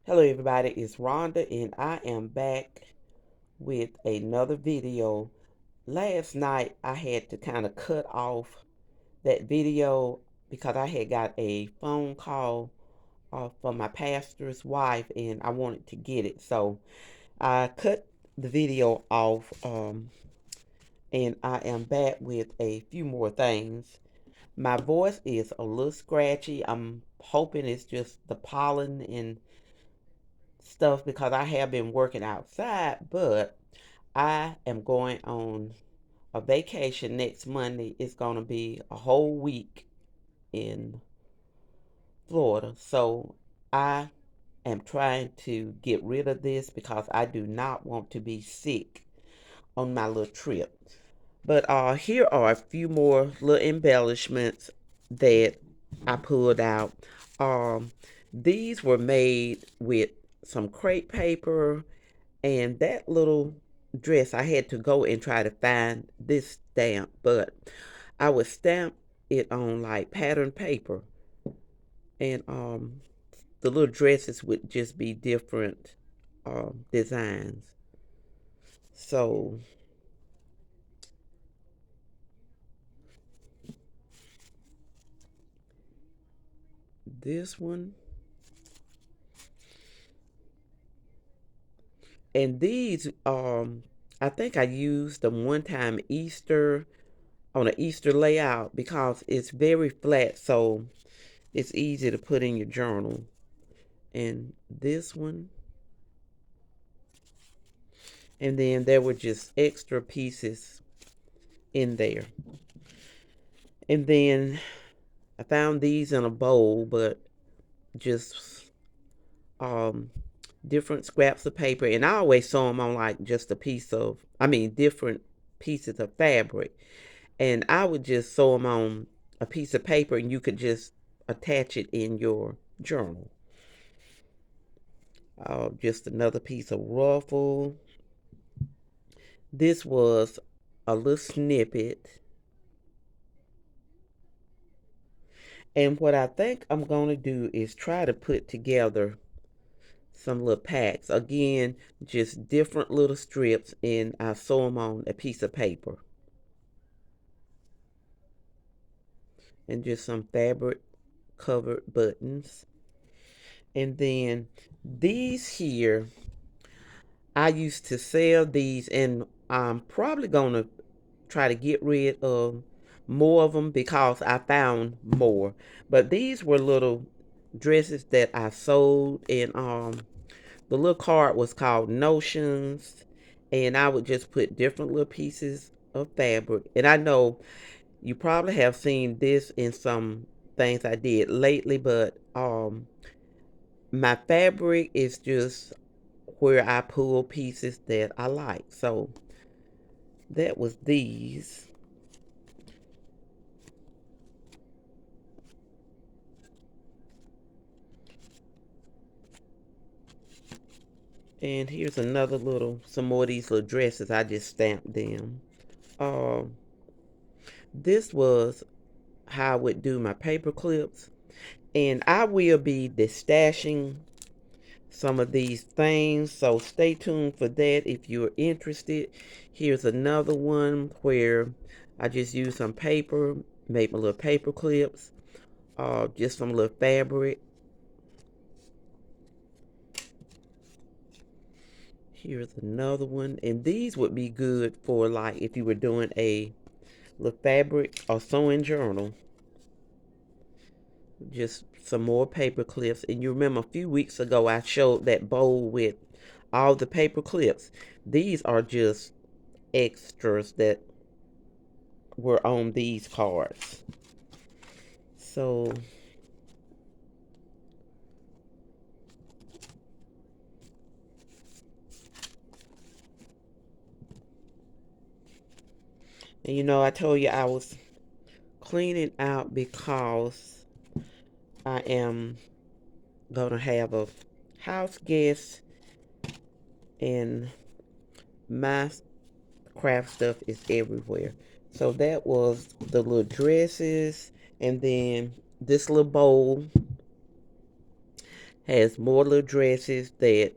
Hello everybody, it's Rhonda and I am back with another video. Last night I had to kind of cut off that video because I had got a phone call from my pastor's wife and I wanted to get it. So I cut the video off and I am back with a few more things. My voice is a little scratchy. I'm hoping it's just the pollen and stuff because I have been working outside, but I am going on a vacation next Monday. It's going to be a whole week in Florida. So I am trying to get rid of this because I do not want to be sick on my little trip. But here are a few more little embellishments that I pulled out. Um, these were made with some crepe paper. And that little dress, I had to go and try to find this stamp, but I would stamp it on like pattern paper. And the little dresses would just be different designs. So this one, and these I think I used them one time Easter on an Easter layout because it's very flat, so it's easy to put in your journal. And this one, and then there were just extra pieces in there. And then I found these in a bowl, but just um different scraps of paper, and I always saw them on like just a piece of, different pieces of fabric, and I would just sew them on a piece of paper, and you could just attach it in your journal. Just another piece of ruffle. This was a little snippet. And what I think I'm going to do is try to put together some little packs. Again, just different little strips, and I sew them on a piece of paper. And just some fabric covered buttons. And then these here, I used to sell these, and I'm probably going to try to get rid of more of them because I found more. But these were little dresses that I sold, and the little card was called Notions, and I would just put different little pieces of fabric. And I know you probably have seen this in some things I did lately, but my fabric is just where I pull pieces that I like. So that was these. And here's another little, some more of these little dresses. I just stamped them. Um, this was how I would do my paper clips. And I will be destashing some of these things, so stay tuned for that if you're interested. Here's another one where I just used some paper, made my little paper clips, just some little fabric. Here's another one, and these would be good for like if you were doing a little fabric or sewing journal. Just some more paper clips. And you remember a few weeks ago I showed that bowl with all the paper clips. These are just extras that were on these cards. So and I told you I was cleaning out because I am gonna have a house guest, and my craft stuff is everywhere. So that was the little dresses, and then this little bowl Has more little dresses that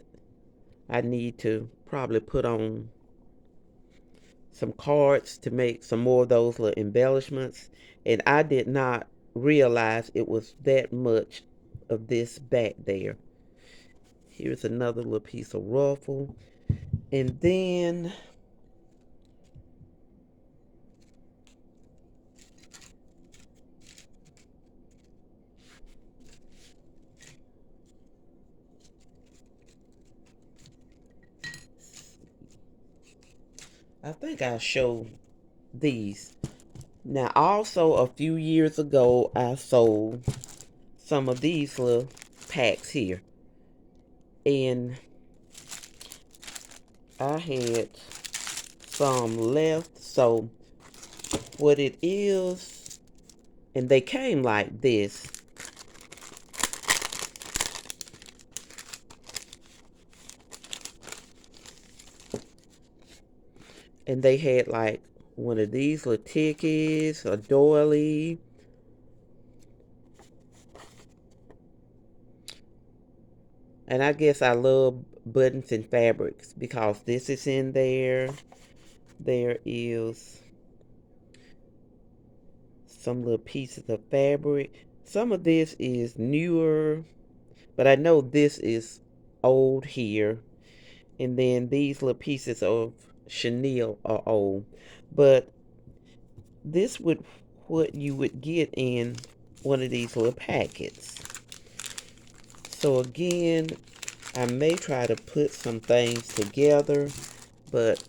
I need to probably put on some cards to make some more of those little embellishments. And I did not realize it was that much of this back there. Here's another little piece of ruffle. And then I think I'll show these. Now also a few years ago I sold some of these little packs here. And I had some left. So what it is, and they came like this. And they had like one of these little tickets, a doily. And I guess I love buttons and fabrics because this is in there. There is some little pieces of fabric. Some of this is newer, but I know this is old here. And then these little pieces of chenille are old. But this would what you would get in one of these little packets. So again, I may try to put some things together, but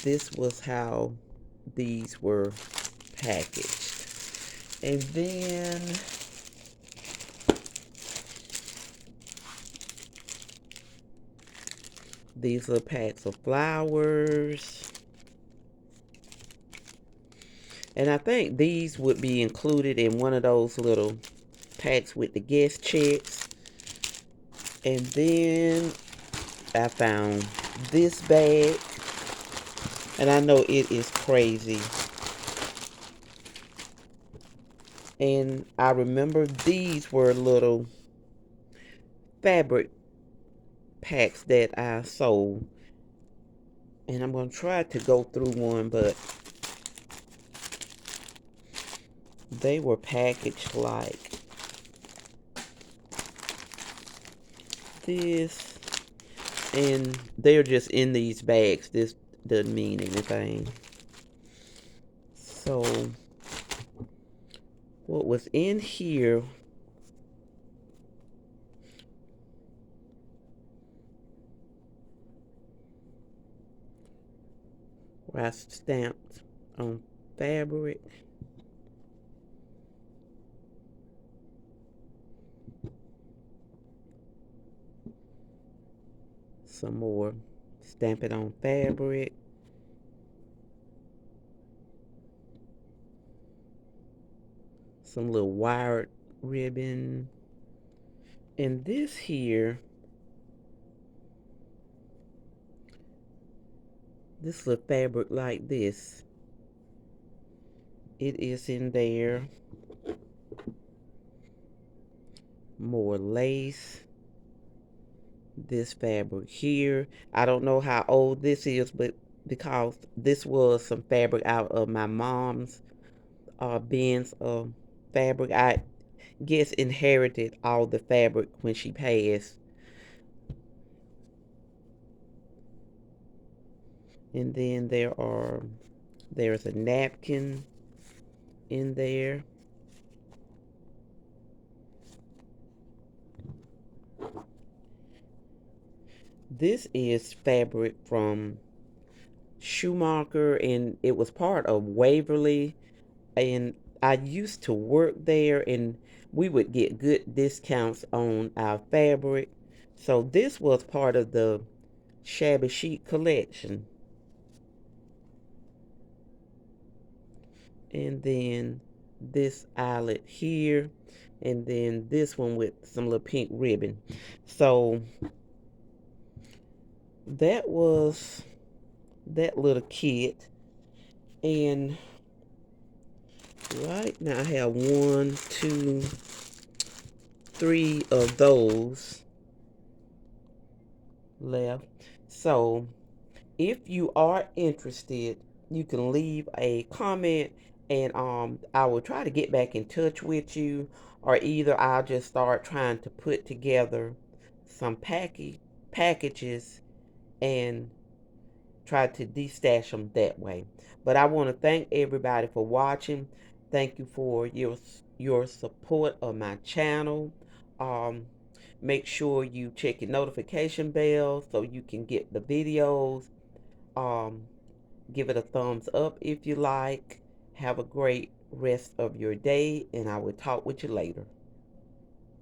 this was how these were packaged. And then these little packs of flowers. And I think these would be included in one of those little packs with the guest checks. And then I found this bag. And I know it is crazy. And I remember these were little fabric packs that I sold. And I'm going to try to go through one, but they were packaged like this. And they're just in these bags. This doesn't mean anything. So what was in here where I stamped on fabric. Some more. Stamp it on fabric. Some little wired ribbon. And this here, this little fabric like this, it is in there. More lace. This fabric here, I don't know how old this is, but because this was some fabric out of my mom's bins of fabric, I guess inherited all the fabric when she passed. And then there's a napkin in there. This is fabric from Schumacher, and it was part of Waverly. And I used to work there, and we would get good discounts on our fabric. So this was part of the shabby chic collection. And then this eyelet here, and then this one with some little pink ribbon. So that was that little kit. And right now I have 1, 2, 3 of those left. So if you are interested, you can leave a comment, and I will try to get back in touch with you, or either I'll just start trying to put together some packages and try to destash them that way. But I want to thank everybody for watching. Thank you for your support of my channel. Um, Make sure you check your notification bell so you can get the videos. Um, Give it a thumbs up if you like. Have a great rest of your day, and I will talk with you later.